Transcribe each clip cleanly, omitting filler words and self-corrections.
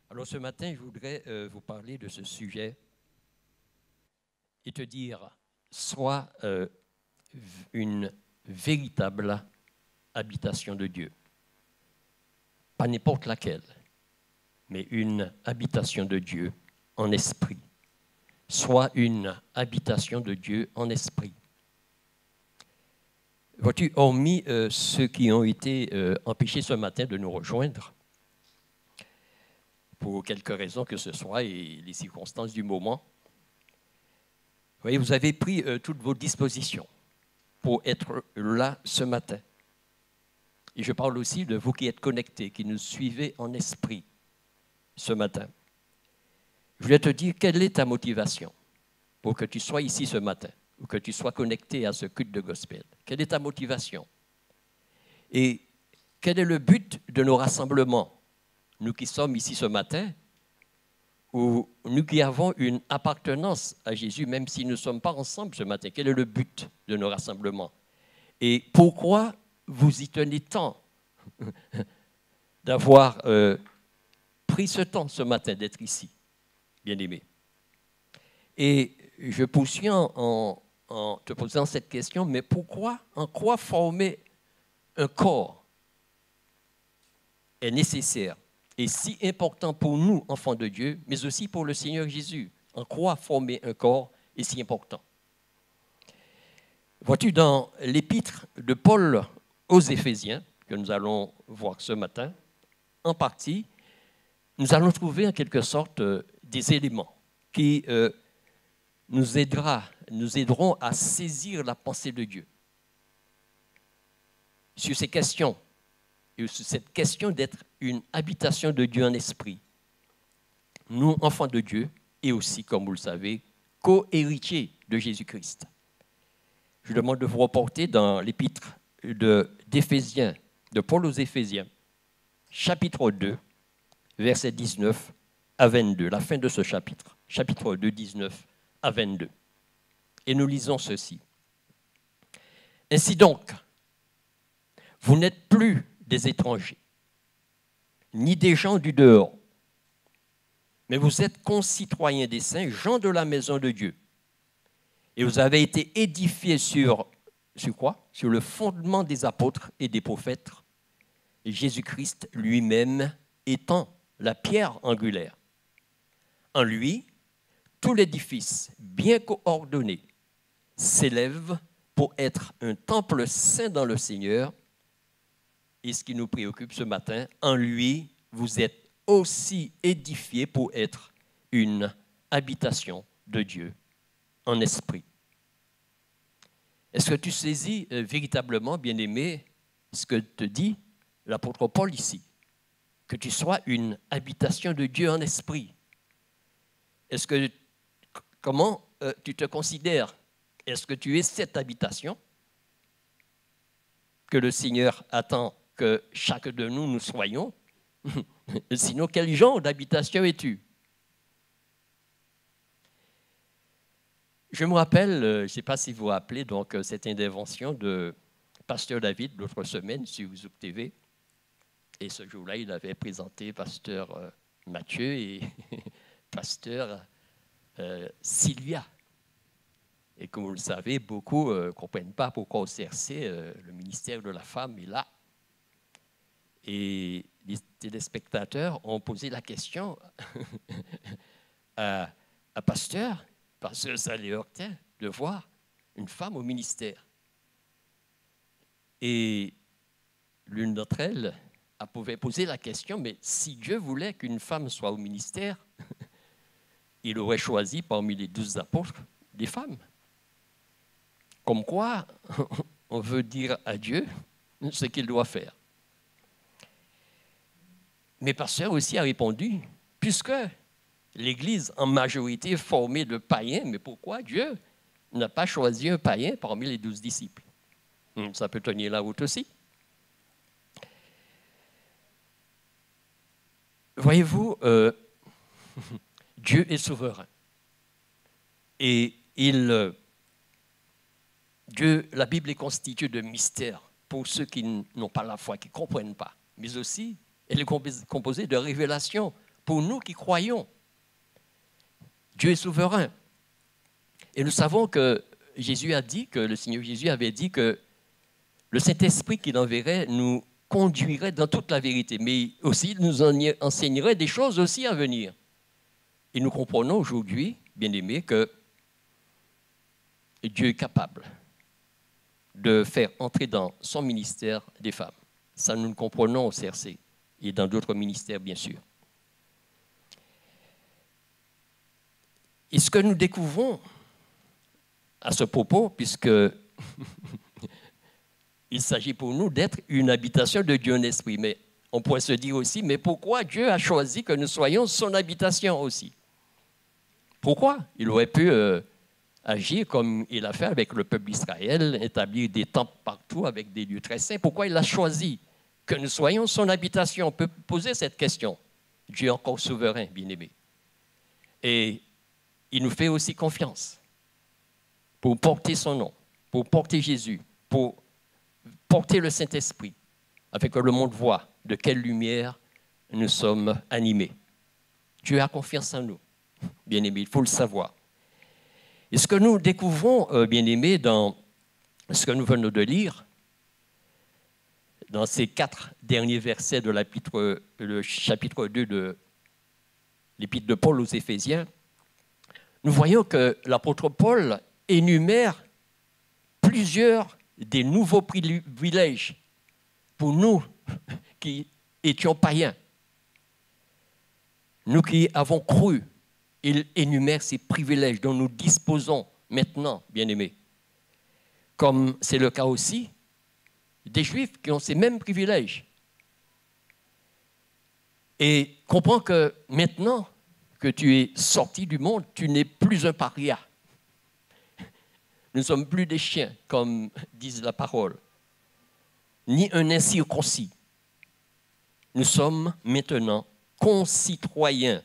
Alors ce matin, je voudrais vous parler de ce sujet et te dire, sois une véritable habitation de Dieu. Pas n'importe laquelle, mais une habitation de Dieu en esprit. Sois une habitation de Dieu en esprit. Vois-tu, hormis ceux qui ont été empêchés ce matin de nous rejoindre, pour quelque raison que ce soit et les circonstances du moment, voyez, vous avez pris toutes vos dispositions pour être là ce matin. Et je parle aussi de vous qui êtes connectés, qui nous suivez en esprit ce matin. Je voulais te dire, quelle est ta motivation pour que tu sois ici ce matin ou que tu sois connecté à ce culte de gospel? Quelle est ta motivation? Et quel est le but de nos rassemblements? Nous qui sommes ici ce matin, ou nous qui avons une appartenance à Jésus, même si nous ne sommes pas ensemble ce matin, quel est le but de nos rassemblements? Et pourquoi vous y tenez tant d'avoir pris ce temps ce matin d'être ici, bien-aimés? Et je poursuis en te posant cette question, mais pourquoi, en quoi former un corps est nécessaire et si important pour nous, enfants de Dieu, mais aussi pour le Seigneur Jésus? En quoi former un corps est si important? Vois-tu, dans l'épître de Paul aux Éphésiens, que nous allons voir ce matin, en partie, nous allons trouver en quelque sorte des éléments qui nous aideront à saisir la pensée de Dieu sur ces questions, et sur cette question d'être une habitation de Dieu en esprit. Nous, enfants de Dieu, et aussi, comme vous le savez, co-héritiers de Jésus-Christ. Je demande de vous reporter dans l'épître d'Éphésiens, de Paul aux Éphésiens, chapitre 2, versets 19 à 22, la fin de ce chapitre, chapitre 2, 19 à 22. Et nous lisons ceci. Ainsi donc, vous n'êtes plus des étrangers, ni des gens du dehors, mais vous êtes concitoyens des saints, gens de la maison de Dieu. Et vous avez été édifiés sur quoi? Sur le fondement des apôtres et des prophètes, et Jésus-Christ lui-même étant la pierre angulaire. En lui, tout l'édifice, bien coordonné, s'élève pour être un temple saint dans le Seigneur. Et ce qui nous préoccupe ce matin, en lui, vous êtes aussi édifiés pour être une habitation de Dieu en esprit. Est-ce que tu saisis véritablement, bien-aimé, ce que te dit l'apôtre Paul ici? Que tu sois une habitation de Dieu en esprit. Comment tu te considères? Est-ce que tu es cette habitation que le Seigneur attend que chacun de nous soyons? Sinon, quel genre d'habitation es-tu? Je me rappelle, je ne sais pas si vous vous rappelez, donc, cette intervention de Pasteur David l'autre semaine sur Zouk TV. Et ce jour-là, il avait présenté Pasteur Mathieu et Pasteur Sylvia. Et comme vous le savez, beaucoup ne comprennent pas pourquoi au CRC, le ministère de la Femme est là. Et les téléspectateurs ont posé la question à Pasteur, parce que ça les heurtait de voir une femme au ministère. Et l'une d'entre elles pouvait poser la question, mais si Dieu voulait qu'une femme soit au ministère, il aurait choisi parmi les 12 apôtres des femmes. Comme quoi, on veut dire à Dieu ce qu'il doit faire. Mais Pasteur aussi a répondu, puisque l'Église en majorité est formée de païens, mais pourquoi Dieu n'a pas choisi un païen parmi les 12 disciples? Ça peut tenir la route aussi. Voyez-vous, Dieu est souverain. Et la Bible est constituée de mystères pour ceux qui n'ont pas la foi, qui ne comprennent pas. Mais aussi, elle est composée de révélations pour nous qui croyons. Dieu est souverain. Et nous savons que Jésus a dit, que le Seigneur Jésus avait dit que le Saint-Esprit qu'il enverrait nous conduirait dans toute la vérité, mais aussi nous enseignerait des choses aussi à venir. Et nous comprenons aujourd'hui, bien-aimés, que Dieu est capable de faire entrer dans son ministère des femmes. Ça, nous le comprenons au CRC et dans d'autres ministères, bien sûr. Et ce que nous découvrons à ce propos, puisque il s'agit pour nous d'être une habitation de Dieu en esprit, mais on pourrait se dire aussi, mais pourquoi Dieu a choisi que nous soyons son habitation aussi? Pourquoi? Il aurait pu agir comme il a fait avec le peuple d'Israël, établir des temples partout avec des lieux très saints. Pourquoi il a choisi que nous soyons son habitation? On peut poser cette question. Dieu est encore souverain, bien-aimé. Et il nous fait aussi confiance pour porter son nom, pour porter Jésus, pour porter le Saint-Esprit, afin que le monde voit de quelle lumière nous sommes animés. Dieu a confiance en nous, bien-aimés, il faut le savoir. Et ce que nous découvrons, bien-aimés, dans ce que nous venons de lire, dans ces 4 derniers versets de le chapitre 2 de l'Épître de Paul aux Éphésiens, nous voyons que l'apôtre Paul énumère plusieurs des nouveaux privilèges pour nous qui étions païens. Nous qui avons cru, il énumère ces privilèges dont nous disposons maintenant, bien-aimés. Comme c'est le cas aussi des Juifs qui ont ces mêmes privilèges. Et comprends que maintenant que tu es sorti du monde, tu n'es plus un paria. Nous ne sommes plus des chiens, comme dit la parole, ni un incirconcis. Nous sommes maintenant concitoyens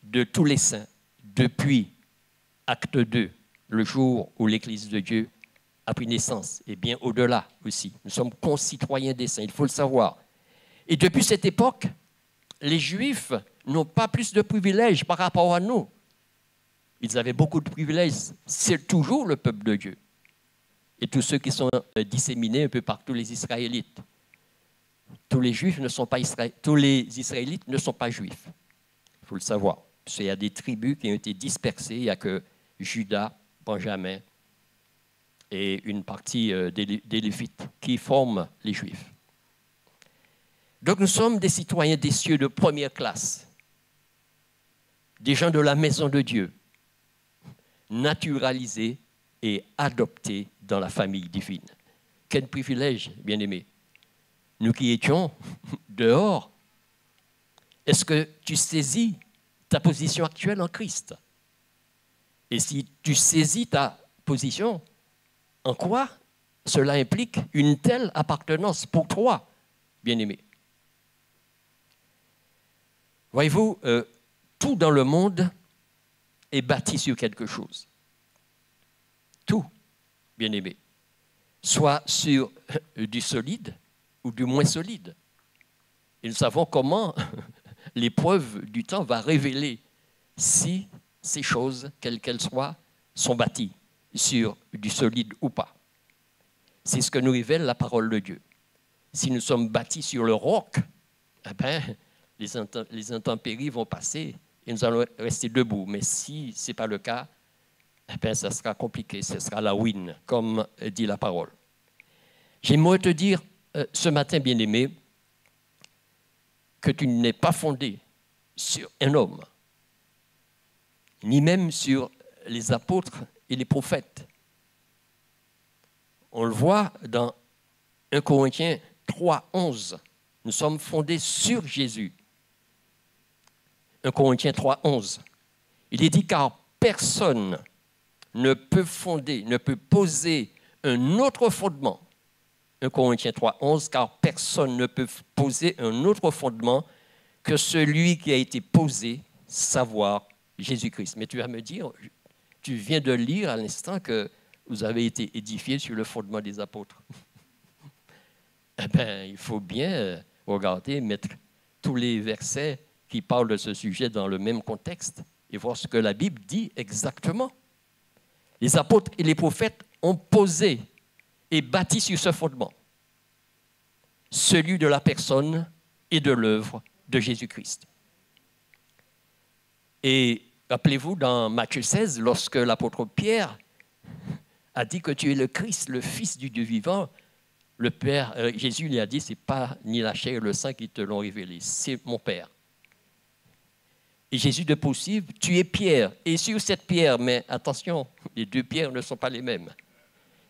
de tous les saints depuis acte 2, le jour où l'Église de Dieu a pris naissance, et bien au-delà aussi. Nous sommes concitoyens des saints, il faut le savoir. Et depuis cette époque, les Juifs n'ont pas plus de privilèges par rapport à nous. Ils avaient beaucoup de privilèges. C'est toujours le peuple de Dieu. Et tous ceux qui sont disséminés un peu partout, les Israélites. Tous les Juifs ne sont pas tous les Israélites ne sont pas Juifs. Il faut le savoir. Parce qu'il y a des tribus qui ont été dispersées. Il n'y a que Juda, Benjamin et une partie des Lévites qui forment les Juifs. Donc nous sommes des citoyens des cieux de première classe, des gens de la maison de Dieu, naturalisés et adoptés dans la famille divine. Quel privilège, bien-aimés. Nous qui étions dehors, est-ce que tu saisis ta position actuelle en Christ? Et si tu saisis ta position, en quoi cela implique une telle appartenance pour toi, bien-aimé? Voyez-vous, tout dans le monde est bâti sur quelque chose. Tout, bien-aimé. Soit sur du solide ou du moins solide. Et nous savons comment l'épreuve du temps va révéler si ces choses, quelles qu'elles soient, sont bâties sur du solide ou pas. C'est ce que nous révèle la parole de Dieu. Si nous sommes bâtis sur le roc, eh bien, les intempéries vont passer et nous allons rester debout. Mais si ce n'est pas le cas, eh bien, ça sera compliqué, ce sera la ruine, comme dit la parole. J'aimerais te dire ce matin, bien-aimé, que tu n'es pas fondé sur un homme, ni même sur les apôtres et les prophètes. On le voit dans 1 Corinthiens 3, 11. Nous sommes fondés sur Jésus. 1 Corinthiens 3, 11. Il est dit, car personne ne peut fonder, ne peut poser un autre fondement. 1 Corinthiens 3, 11, car personne ne peut poser un autre fondement que celui qui a été posé, savoir Jésus-Christ. Mais tu vas me dire, tu viens de lire à l'instant que vous avez été édifiés sur le fondement des apôtres. Eh bien, il faut bien regarder, mettre tous les versets qui parlent de ce sujet dans le même contexte et voir ce que la Bible dit exactement. Les apôtres et les prophètes ont posé et bâti sur ce fondement, celui de la personne et de l'œuvre de Jésus-Christ. Et rappelez-vous, dans Matthieu 16, lorsque l'apôtre Pierre a dit que tu es le Christ, le Fils du Dieu vivant, le Père, Jésus lui a dit, ce n'est pas ni la chair et le sang qui te l'ont révélé, c'est mon Père. Et Jésus de poursuivre, tu es Pierre, et sur cette pierre, mais attention, les deux pierres ne sont pas les mêmes.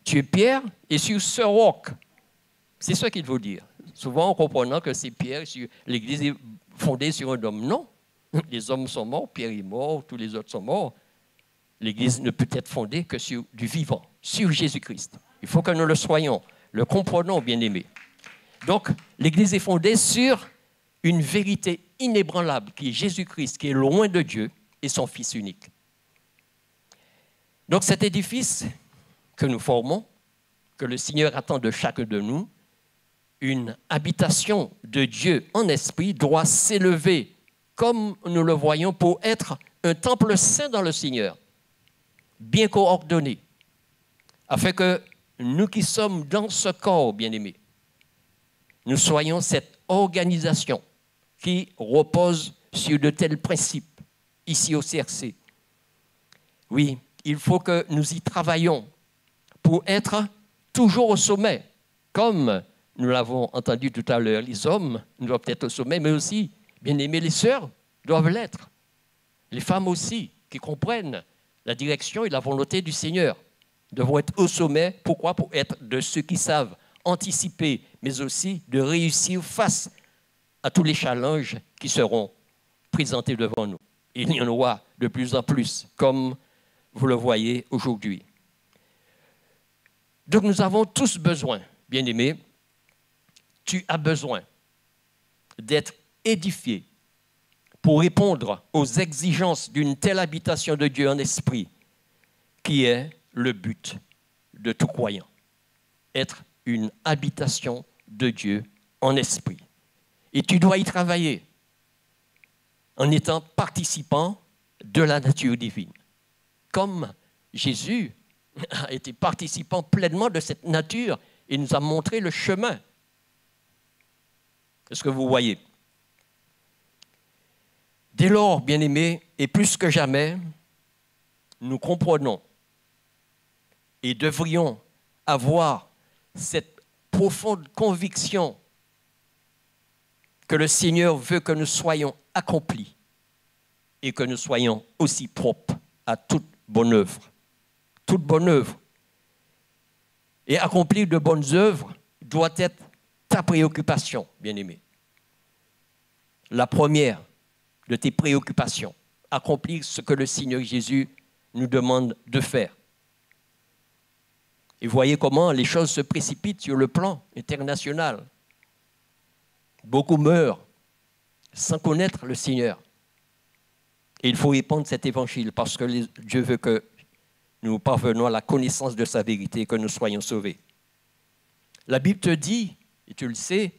Tu es Pierre, et sur ce roc, c'est ce qu'il faut dire. Souvent, en comprenant que c'est Pierre, l'Église est fondée sur un homme. Non, les hommes sont morts, Pierre est mort, tous les autres sont morts. L'Église ne peut être fondée que sur du vivant, sur Jésus-Christ. Il faut que nous le soyons, le comprenons, bien-aimés. Donc, l'Église est fondée sur une vérité inébranlable qui est Jésus-Christ, qui est loin de Dieu et son Fils unique. Donc, cet édifice que nous formons, que le Seigneur attend de chacun de nous, une habitation de Dieu en esprit doit s'élever, comme nous le voyons, pour être un temple saint dans le Seigneur, bien coordonné, afin que nous qui sommes dans ce corps, bien-aimés, nous soyons cette organisation qui repose sur de tels principes, ici au CRC. Oui, il faut que nous y travaillions pour être toujours au sommet, comme nous l'avons entendu tout à l'heure, les hommes doivent être au sommet, mais aussi, bien-aimés, les sœurs doivent l'être. Les femmes aussi, qui comprennent la direction et la volonté du Seigneur, devront être au sommet. Pourquoi? Pour être de ceux qui savent anticiper, mais aussi de réussir face à tous les challenges qui seront présentés devant nous. Et il y en aura de plus en plus, comme vous le voyez aujourd'hui. Donc nous avons tous besoin, bien-aimés, tu as besoin d'être édifié pour répondre aux exigences d'une telle habitation de Dieu en esprit, qui est le but de tout croyant. Être une habitation de Dieu en esprit. Et tu dois y travailler en étant participant de la nature divine. Comme Jésus a été participant pleinement de cette nature et nous a montré le chemin. Est-ce que vous voyez? Dès lors, bien-aimés, et plus que jamais, nous comprenons et devrions avoir cette profonde conviction que le Seigneur veut que nous soyons accomplis et que nous soyons aussi propres à toute bonne œuvre. Toute bonne œuvre. Et accomplir de bonnes œuvres doit être ta préoccupation, bien-aimé. La première de tes préoccupations, accomplir ce que le Seigneur Jésus nous demande de faire. Et voyez comment les choses se précipitent sur le plan international. Beaucoup meurent sans connaître le Seigneur. Et il faut répandre cet évangile parce que Dieu veut que nous parvenons à la connaissance de sa vérité et que nous soyons sauvés. La Bible te dit, et tu le sais,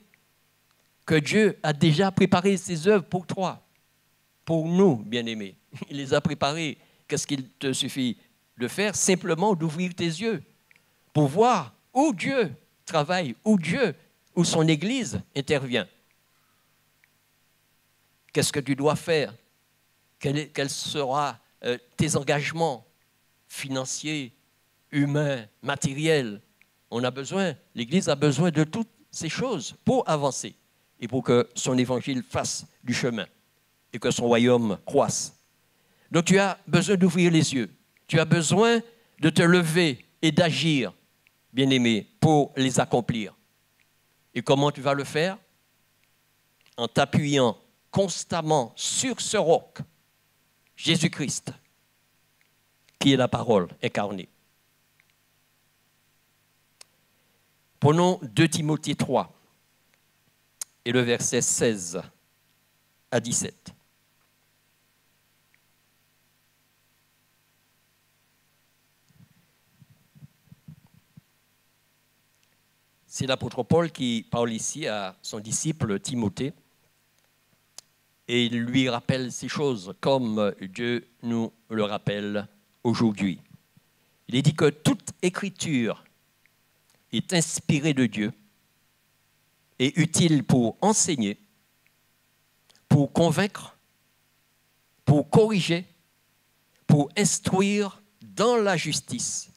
que Dieu a déjà préparé ses œuvres pour toi, pour nous, bien-aimés. Il les a préparées. Qu'est-ce qu'il te suffit de faire? Simplement d'ouvrir tes yeux pour voir où Dieu travaille, où son Église intervient. Qu'est-ce que tu dois faire? Quels seront tes engagements financiers, humains, matériels? On a besoin, l'Église a besoin de toutes ces choses pour avancer et pour que son évangile fasse du chemin et que son royaume croisse. Donc tu as besoin d'ouvrir les yeux, tu as besoin de te lever et d'agir, bien-aimé, pour les accomplir. Et comment tu vas le faire? En t'appuyant constamment sur ce roc, Jésus-Christ, qui est la parole incarnée. Prenons 2 Timothée 3 et le verset 16 à 17. C'est l'apôtre Paul qui parle ici à son disciple Timothée. et il lui rappelle ces choses comme Dieu nous le rappelle aujourd'hui. Il est dit que toute écriture est inspirée de Dieu et utile pour enseigner, pour convaincre, pour corriger, pour instruire dans la justice,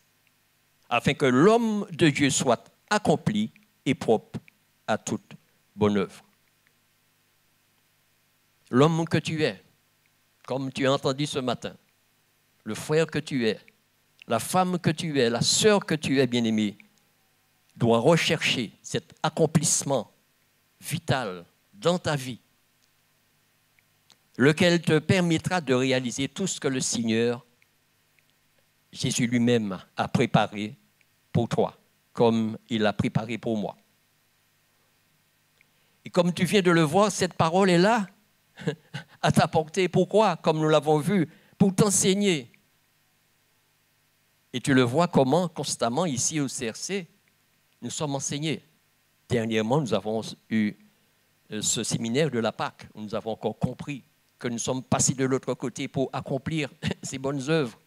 afin que l'homme de Dieu soit accompli et propre à toute bonne œuvre. L'homme que tu es, comme tu as entendu ce matin, le frère que tu es, la femme que tu es, la sœur que tu es, bien-aimée, doit rechercher cet accomplissement vital dans ta vie, lequel te permettra de réaliser tout ce que le Seigneur, Jésus lui-même, a préparé pour toi, comme il l'a préparé pour moi. Et comme tu viens de le voir, cette parole est là, à ta portée. Pourquoi? Comme nous l'avons vu, pour t'enseigner. Et tu le vois comment, constamment, ici au CRC, nous sommes enseignés. Dernièrement, nous avons eu ce séminaire de la Pâque, où nous avons encore compris que nous sommes passés de l'autre côté pour accomplir ces bonnes œuvres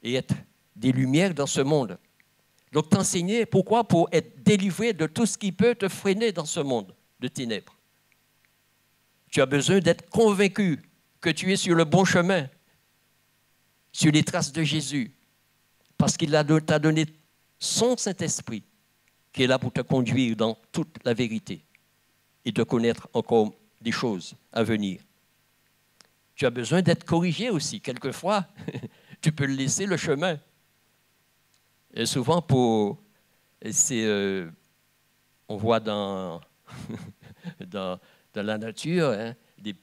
et être des lumières dans ce monde. Donc t'enseigner, pourquoi? Pour être délivré de tout ce qui peut te freiner dans ce monde de ténèbres. Tu as besoin d'être convaincu que tu es sur le bon chemin, sur les traces de Jésus, parce qu'il t'a donné son Saint-Esprit qui est là pour te conduire dans toute la vérité et de connaître encore des choses à venir. Tu as besoin d'être corrigé aussi. Quelquefois, tu peux laisser le chemin. Et souvent, on voit dans la nature, hein, des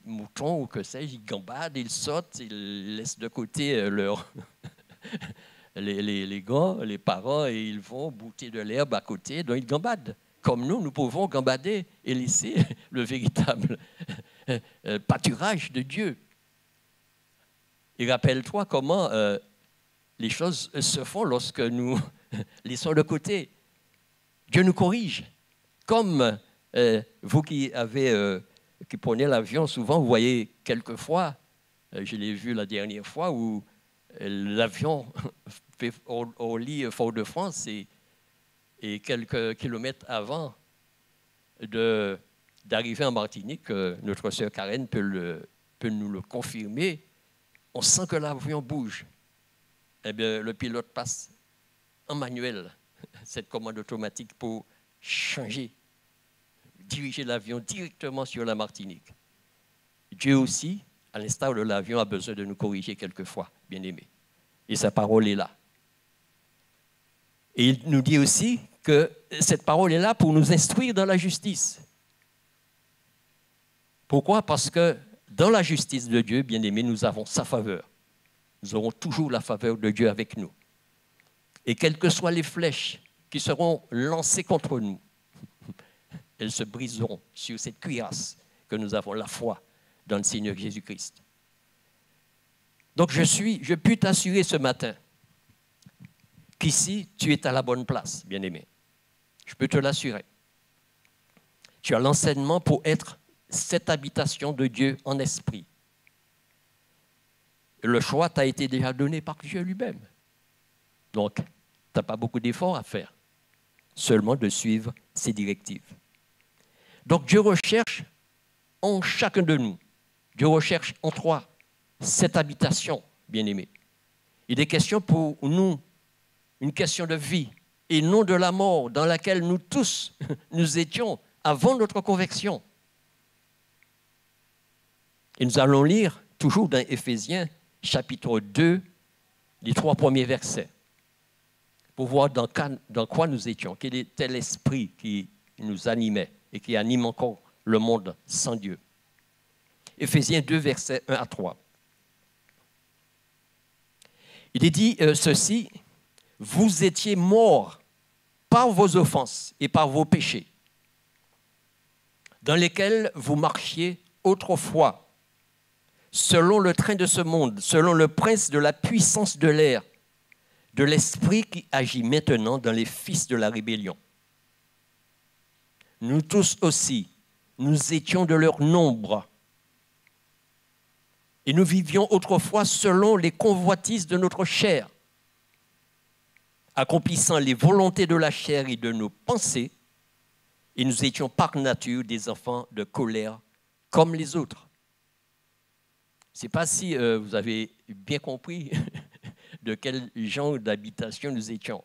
moutons ou que sais-je, ils gambadent, ils sautent, ils laissent de côté les gars, les parents, et ils vont bouter de l'herbe à côté, donc ils gambadent. Comme nous pouvons gambader et laisser le véritable pâturage de Dieu. Et rappelle-toi comment les choses se font lorsque nous laissons de côté. Dieu nous corrige. Comme vous qui prenez l'avion souvent, vous voyez quelquefois, je l'ai vu la dernière fois, où l'avion fait au lit Fort-de-France et quelques kilomètres avant d'arriver en Martinique, notre sœur Karen peut nous le confirmer, on sent que l'avion bouge. Eh bien, le pilote passe en manuel cette commande automatique pour changer, diriger l'avion directement sur la Martinique. Dieu aussi, à l'instar de l'avion, a besoin de nous corriger quelquefois, bien-aimés. Et sa parole est là. Et il nous dit aussi que cette parole est là pour nous instruire dans la justice. Pourquoi? Parce que dans la justice de Dieu, bien-aimés, nous avons sa faveur. Nous aurons toujours la faveur de Dieu avec nous. Et quelles que soient les flèches qui seront lancées contre nous, elles se briseront sur cette cuirasse que nous avons, la foi dans le Seigneur Jésus-Christ. Donc je puis t'assurer ce matin qu'ici, tu es à la bonne place, bien-aimé. Je peux te l'assurer. Tu as l'enseignement pour être cette habitation de Dieu en esprit. Le choix t'a été déjà donné par Dieu lui-même. Donc, tu n'as pas beaucoup d'efforts à faire, seulement de suivre ses directives. Donc, Dieu recherche en chacun de nous, Dieu recherche en toi cette habitation, bien-aimé. Il est question pour nous, une question de vie, et non de la mort dans laquelle nous tous, nous étions avant notre conversion. Et nous allons lire, toujours dans Éphésiens, chapitre 2, les 3 premiers versets, pour voir dans quoi nous étions, quel était l'esprit qui nous animait et qui anime encore le monde sans Dieu. Éphésiens 2, versets 1 à 3. Il est dit ceci, « Vous étiez morts par vos offenses et par vos péchés, dans lesquels vous marchiez autrefois, selon le train de ce monde, selon le prince de la puissance de l'air, de l'esprit qui agit maintenant dans les fils de la rébellion. nous tous aussi, nous étions de leur nombre. Et nous vivions autrefois selon les convoitises de notre chair, accomplissant les volontés de la chair et de nos pensées, et nous étions par nature des enfants de colère comme les autres. Je ne sais pas si vous avez bien compris de quel genre d'habitation nous étions.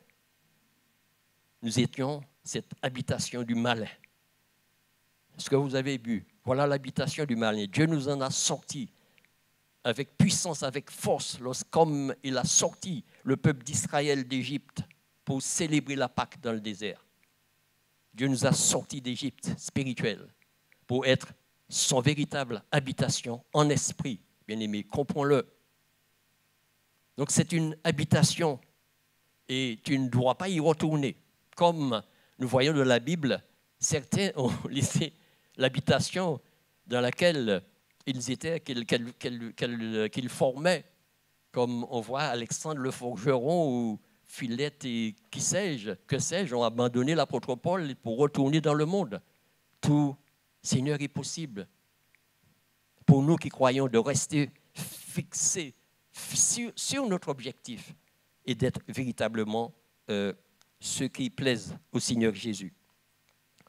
Nous étions cette habitation du malin. Ce que vous avez vu, voilà l'habitation du malin. Dieu nous en a sortis avec puissance, avec force, comme il a sorti le peuple d'Israël d'Égypte pour célébrer la Pâque dans le désert. Dieu nous a sortis d'Égypte spirituelle pour être son véritable habitation en esprit. Bien-aimés, comprends-le. Donc c'est une habitation et tu ne dois pas y retourner. Comme nous voyons dans la Bible, certains ont laissé l'habitation dans laquelle ils étaient, qu'ils formaient, comme on voit Alexandre le forgeron ou Philette et que sais-je, ont abandonné l'apôtre Paul pour retourner dans le monde. Tout, Seigneur, est possible. Pour nous qui croyons de rester fixés sur notre objectif et d'être véritablement ceux qui plaisent au Seigneur Jésus.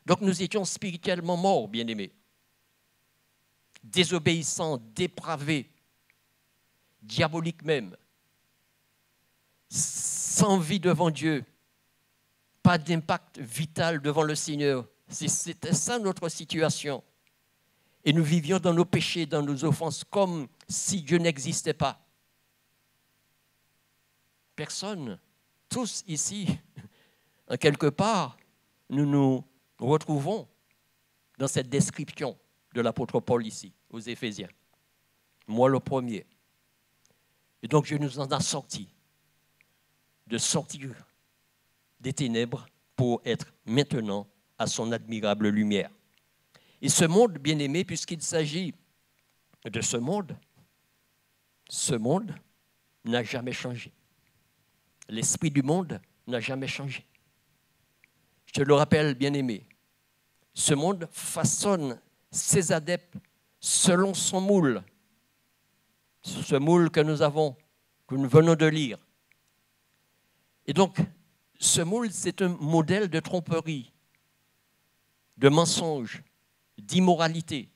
Donc nous étions spirituellement morts, bien-aimés, désobéissants, dépravés, diaboliques même, sans vie devant Dieu, pas d'impact vital devant le Seigneur. C'était ça notre situation. Et nous vivions dans nos péchés, dans nos offenses, comme si Dieu n'existait pas. Personne, tous ici, en quelque part, nous nous retrouvons dans cette description de l'apôtre Paul ici, aux Éphésiens. Moi le premier. Et donc Dieu nous en a sortis, de sortir des ténèbres pour être maintenant à son admirable lumière. Et ce monde, bien-aimé, puisqu'il s'agit de ce monde n'a jamais changé. L'esprit du monde n'a jamais changé. Je te le rappelle, bien-aimé, ce monde façonne ses adeptes selon son moule. Ce moule que nous avons, que nous venons de lire. Et donc, ce moule, c'est un modèle de tromperie, de mensonge, d'immoralité,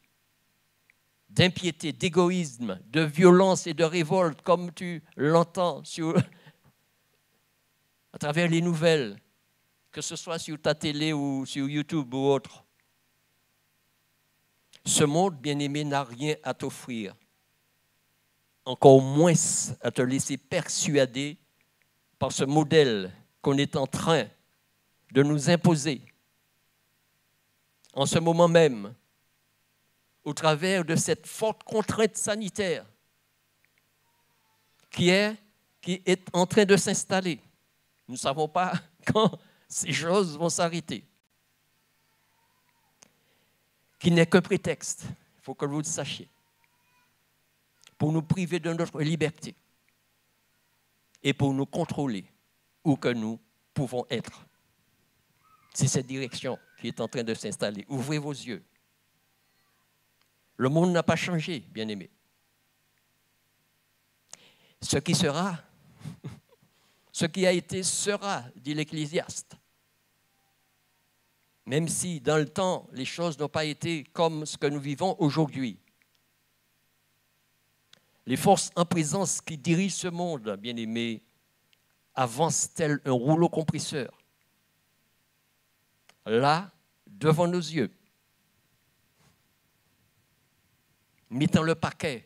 d'impiété, d'égoïsme, de violence et de révolte, comme tu l'entends à travers les nouvelles, que ce soit sur ta télé ou sur YouTube ou autre. Ce monde, bien-aimé, n'a rien à t'offrir, encore moins à te laisser persuader par ce modèle qu'on est en train de nous imposer en ce moment même, au travers de cette forte contrainte sanitaire qui est en train de s'installer. Nous ne savons pas quand ces choses vont s'arrêter. Qui n'est qu'un prétexte, il faut que vous le sachiez, pour nous priver de notre liberté et pour nous contrôler où que nous pouvons être. C'est cette direction qui est en train de s'installer. Ouvrez vos yeux. Le monde n'a pas changé, bien-aimés. Ce qui sera, ce qui a été sera, dit l'Ecclésiaste. Même si dans le temps, les choses n'ont pas été comme ce que nous vivons aujourd'hui. Les forces en présence qui dirigent ce monde, bien-aimés, avancent tel un rouleau compresseur. Là, devant nos yeux, mettant le paquet,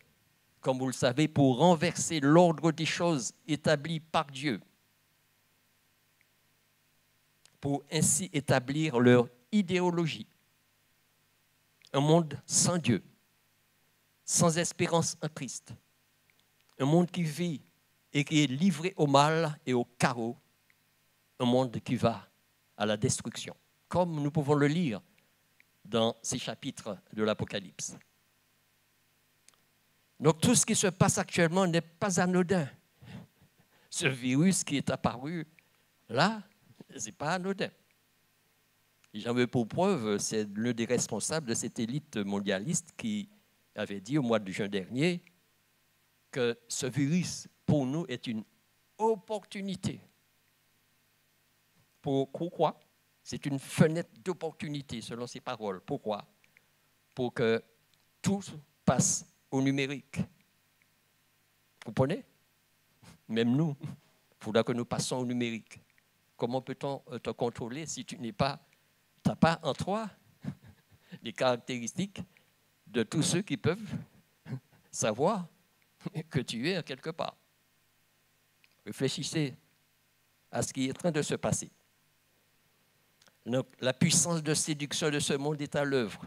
comme vous le savez, pour renverser l'ordre des choses établi par Dieu, pour ainsi établir leur idéologie. Un monde sans Dieu, sans espérance en Christ. Un monde qui vit et qui est livré au mal et au chaos. Un monde qui va à la destruction, comme nous pouvons le lire dans ces chapitres de l'Apocalypse. Donc tout ce qui se passe actuellement n'est pas anodin. Ce virus qui est apparu là, ce n'est pas anodin. J'en veux pour preuve, c'est l'un des responsables de cette élite mondialiste qui avait dit au mois de juin dernier que ce virus, pour nous, est une opportunité. Pourquoi? C'est une fenêtre d'opportunité, selon ses paroles. Pourquoi? Pour que tout passe au numérique. Vous comprenez? Même nous, il faudra que nous passions au numérique. Comment peut-on te contrôler si tu n'as pas en toi les caractéristiques de tous ceux qui peuvent savoir que tu es quelque part? Réfléchissez à ce qui est en train de se passer. Donc, la puissance de séduction de ce monde est à l'œuvre.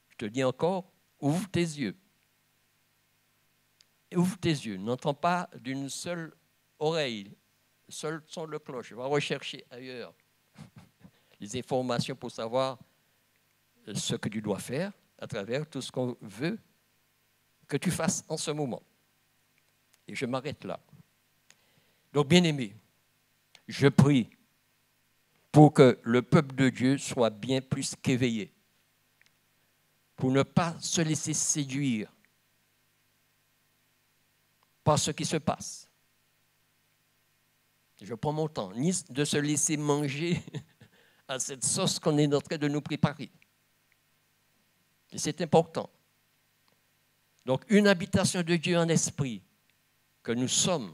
Je te dis encore, ouvre tes yeux. Ouvre tes yeux. N'entends pas d'une seule oreille, seul son de cloche. Va rechercher ailleurs les informations pour savoir ce que tu dois faire à travers tout ce qu'on veut que tu fasses en ce moment. Et je m'arrête là. Donc, bien-aimés, je prie pour que le peuple de Dieu soit bien plus qu'éveillé, pour ne pas se laisser séduire par ce qui se passe. Je prends mon temps, ni de se laisser manger à cette sauce qu'on est en train de nous préparer. Et c'est important. Donc, une habitation de Dieu en esprit, que nous sommes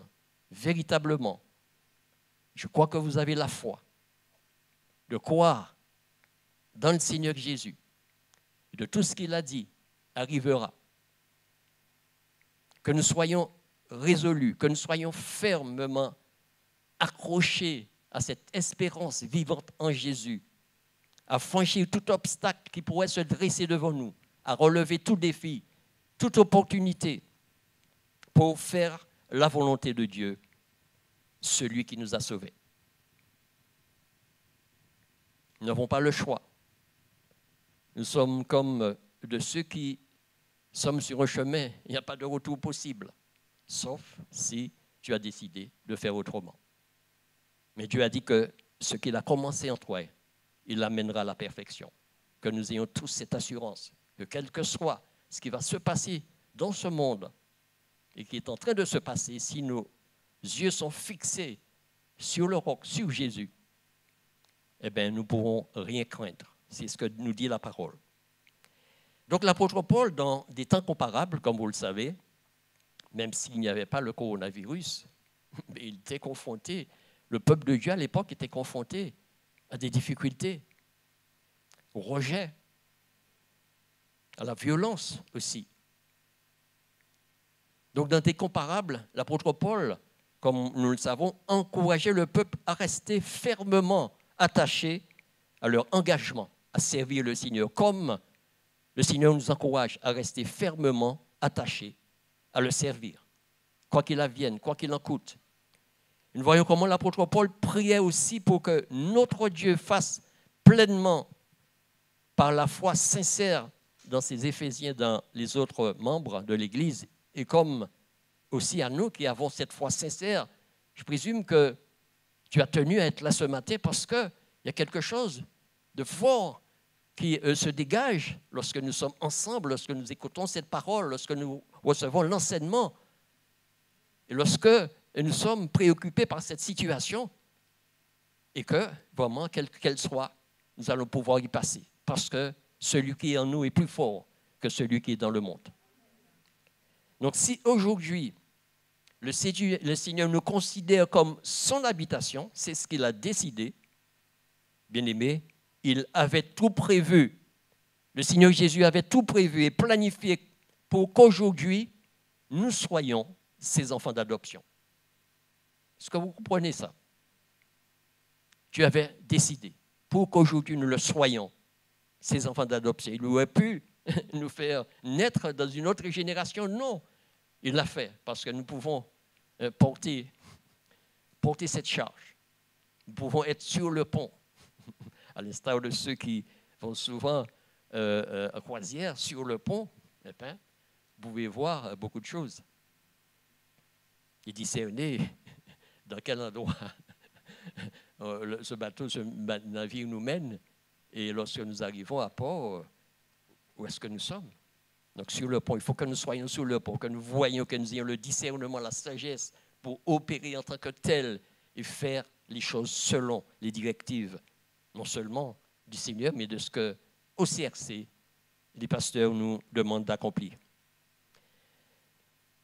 véritablement. Je crois que vous avez la foi de croire dans le Seigneur Jésus. Et de tout ce qu'il a dit arrivera. Que nous soyons résolus, que nous soyons fermement accrochés à cette espérance vivante en Jésus, à franchir tout obstacle qui pourrait se dresser devant nous, à relever tout défi, toute opportunité pour faire la volonté de Dieu, celui qui nous a sauvés. Nous n'avons pas le choix. Nous sommes comme de ceux qui sommes sur un chemin, il n'y a pas de retour possible, sauf si tu as décidé de faire autrement. Mais Dieu a dit que ce qu'il a commencé en toi, il l'amènera à la perfection. Que nous ayons tous cette assurance, que quel que soit ce qui va se passer dans ce monde et qui est en train de se passer, si nos yeux sont fixés sur le roc, sur Jésus, eh bien, nous ne pourrons rien craindre. C'est ce que nous dit la parole. Donc, l'apôtre Paul, dans des temps comparables, comme vous le savez, même s'il n'y avait pas le coronavirus, il était confronté, le peuple de Dieu à l'époque était confronté à des difficultés, au rejet, à la violence aussi. Donc, dans des comparables, l'apôtre Paul, comme nous le savons, encourageait le peuple à rester fermement attaché à leur engagement, à servir le Seigneur, comme le Seigneur nous encourage à rester fermement attachés à le servir, quoi qu'il advienne, quoi qu'il en coûte. Nous voyons comment l'apôtre Paul priait aussi pour que notre Dieu fasse pleinement, par la foi sincère dans ses Éphésiens, dans les autres membres de l'Église, et comme aussi à nous qui avons cette foi sincère, je présume que tu as tenu à être là ce matin parce qu'il y a quelque chose de fort qui se dégage lorsque nous sommes ensemble, lorsque nous écoutons cette parole, lorsque nous recevons l'enseignement, et lorsque nous sommes préoccupés par cette situation, et que, vraiment, quelle qu'elle soit, nous allons pouvoir y passer, parce que celui qui est en nous est plus fort que celui qui est dans le monde. Donc, si aujourd'hui, le Seigneur nous considère comme son habitation, c'est ce qu'il a décidé, bien-aimé, il avait tout prévu. Le Seigneur Jésus avait tout prévu et planifié pour qu'aujourd'hui, nous soyons ses enfants d'adoption. Est-ce que vous comprenez ça? Tu avais décidé pour qu'aujourd'hui nous le soyons, ses enfants d'adoption. Il aurait pu nous faire naître dans une autre génération. Non, il l'a fait parce que nous pouvons porter cette charge. Nous pouvons être sur le pont, à l'instar de ceux qui vont souvent à croisière sur le pont. Eh bien, vous pouvez voir beaucoup de choses et discerner dans quel endroit ce bateau, ce navire nous mène Et lorsque nous arrivons à Port, où est-ce que nous sommes? Donc sur le pont, il faut que nous soyons sur le pont, que nous voyions, que nous ayons le discernement, la sagesse pour opérer en tant que tel et faire les choses selon les directives, non seulement du Seigneur, mais de ce que au CRC, les pasteurs nous demandent d'accomplir.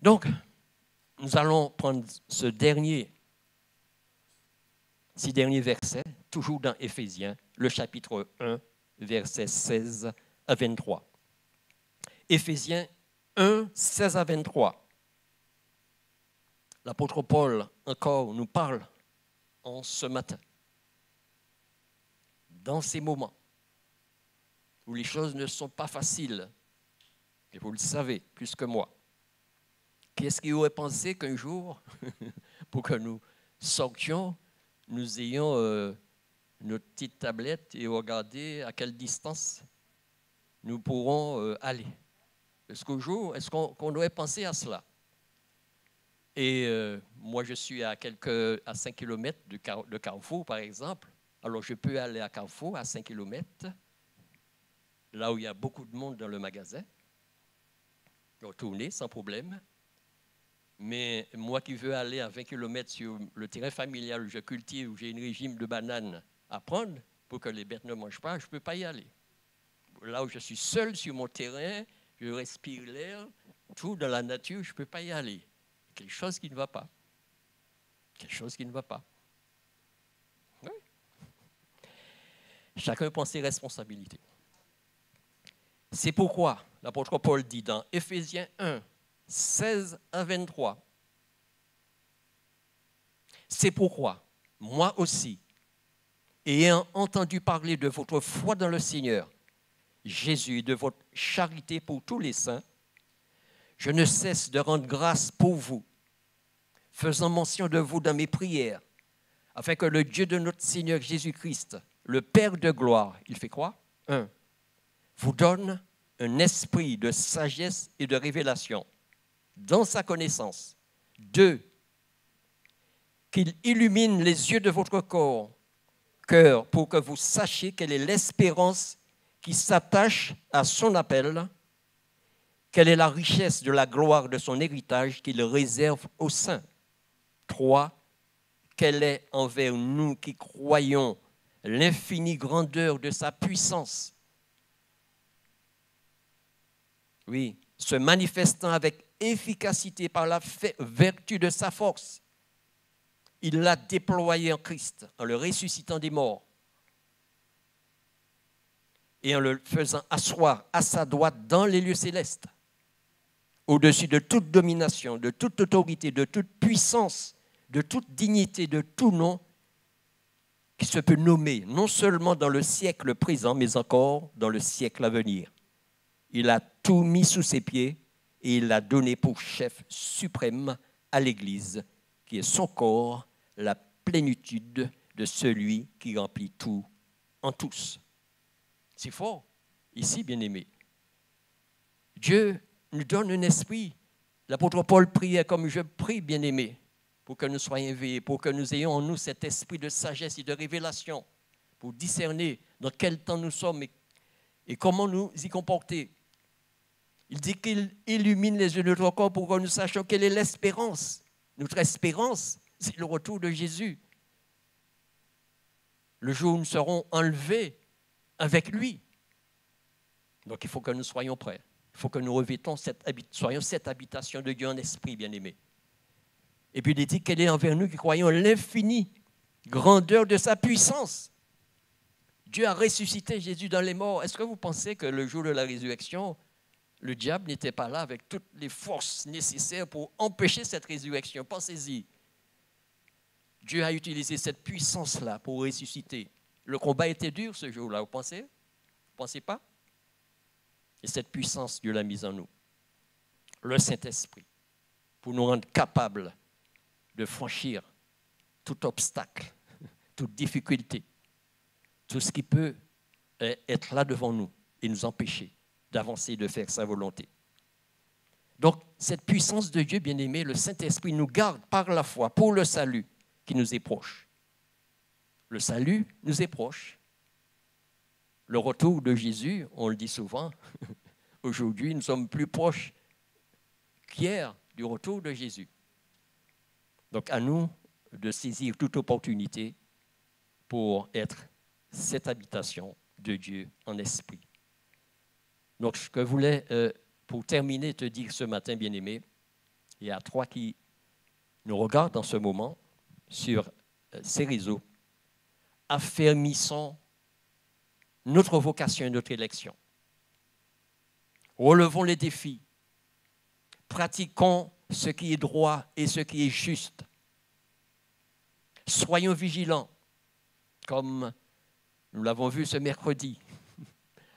Donc, nous allons prendre ces derniers versets, toujours dans Éphésiens, le chapitre 1, versets 16 à 23. Éphésiens 1, 16 à 23. L'apôtre Paul encore nous parle en ce matin, dans ces moments où les choses ne sont pas faciles, et vous le savez plus que moi. Qui est-ce qui aurait pensé qu'un jour, pour que nous sortions, nous ayons notre petite tablette et regarder à quelle distance nous pourrons aller? Est-ce qu'un jour, est-ce qu'on aurait pensé à cela? Et moi, je suis à 5 km de Carrefour, par exemple. Alors, je peux aller à Carrefour, à 5 km, là où il y a beaucoup de monde dans le magasin, retourner sans problème. Mais moi qui veux aller à 20 km sur le terrain familial où je cultive, où j'ai un régime de bananes à prendre pour que les bêtes ne mangent pas, je ne peux pas y aller. Là où je suis seul sur mon terrain, je respire l'air, tout dans la nature, je ne peux pas y aller. Quelque chose qui ne va pas. Quelque chose qui ne va pas. Oui. Chacun prend ses responsabilités. C'est pourquoi l'apôtre Paul dit dans Éphésiens 1, 16 à 23, c'est pourquoi, moi aussi, ayant entendu parler de votre foi dans le Seigneur, Jésus, et de votre charité pour tous les saints, je ne cesse de rendre grâce pour vous, faisant mention de vous dans mes prières, afin que le Dieu de notre Seigneur Jésus-Christ, le Père de gloire, il fait quoi? 1. Vous donne un esprit de sagesse et de révélation dans sa connaissance. 2. Qu'il illumine les yeux de votre cœur pour que vous sachiez quelle est l'espérance qui s'attache à son appel, quelle est la richesse de la gloire de son héritage qu'il réserve aux saints. 3. Quelle est envers nous qui croyons l'infinie grandeur de sa puissance. Oui, se manifestant avec efficacité par la vertu de sa force. Il l'a déployé en Christ, en le ressuscitant des morts et en le faisant asseoir à sa droite dans les lieux célestes, au-dessus de toute domination, de toute autorité, de toute puissance, de toute dignité, de tout nom qui se peut nommer, non seulement dans le siècle présent, mais encore dans le siècle à venir. Il a tout mis sous ses pieds et il l'a donné pour chef suprême à l'Église, qui est son corps, la plénitude de celui qui remplit tout en tous. C'est fort, ici, bien-aimés. Dieu nous donne un esprit. L'apôtre Paul priait comme je prie, bien-aimés, pour que nous soyons éveillés, pour que nous ayons en nous cet esprit de sagesse et de révélation, pour discerner dans quel temps nous sommes et comment nous y comporter. Il dit qu'il illumine les yeux de notre corps pour que nous sachions quelle est l'espérance. Notre espérance, c'est le retour de Jésus. Le jour où nous serons enlevés avec lui. Donc il faut que nous soyons prêts. Il faut que nous revêtons soyons cette habitation de Dieu en esprit, bien-aimé. Et puis il dit qu'elle est envers nous qui croyons l'infinie grandeur de sa puissance. Dieu a ressuscité Jésus dans les morts. Est-ce que vous pensez que le jour de la résurrection, le diable n'était pas là avec toutes les forces nécessaires pour empêcher cette résurrection? Pensez-y. Dieu a utilisé cette puissance-là pour ressusciter. Le combat était dur ce jour-là, vous pensez? Vous ne pensez pas? Et cette puissance, Dieu l'a mise en nous. Le Saint-Esprit, pour nous rendre capables de franchir tout obstacle, toute difficulté, tout ce qui peut être là devant nous et nous empêcher d'avancer, de faire sa volonté. Donc, cette puissance de Dieu, bien-aimé, le Saint-Esprit nous garde par la foi pour le salut qui nous est proche. Le salut nous est proche. le retour de Jésus, on le dit souvent, aujourd'hui, nous sommes plus proches qu'hier du retour de Jésus. Donc, à nous de saisir toute opportunité pour être cette habitation de Dieu en esprit. Donc, ce que je voulais, pour terminer, te dire ce matin, bien-aimé, il y a trois qui nous regardent en ce moment sur ces réseaux. Affermissons notre vocation et notre élection. Relevons les défis. Pratiquons ce qui est droit et ce qui est juste. Soyons vigilants, comme nous l'avons vu ce mercredi,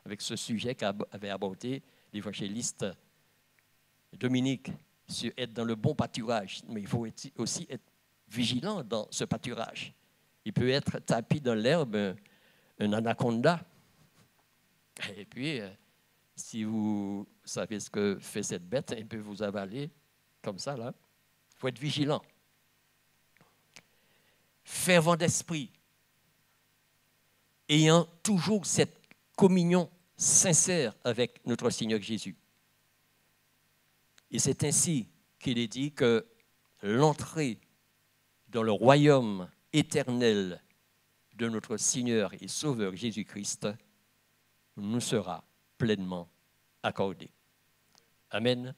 avec ce sujet qu'avait abordé l'évangéliste Dominique, sur être dans le bon pâturage. Mais il faut aussi être vigilant dans ce pâturage. Il peut être tapi dans l'herbe un anaconda. Et puis, si vous savez ce que fait cette bête, il peut vous avaler comme ça, là. Il faut être vigilant. Fervent d'esprit, ayant toujours cette communion sincère avec notre Seigneur Jésus. Et c'est ainsi qu'il est dit que l'entrée dans le royaume éternel de notre Seigneur et Sauveur Jésus-Christ nous sera pleinement accordée. Amen.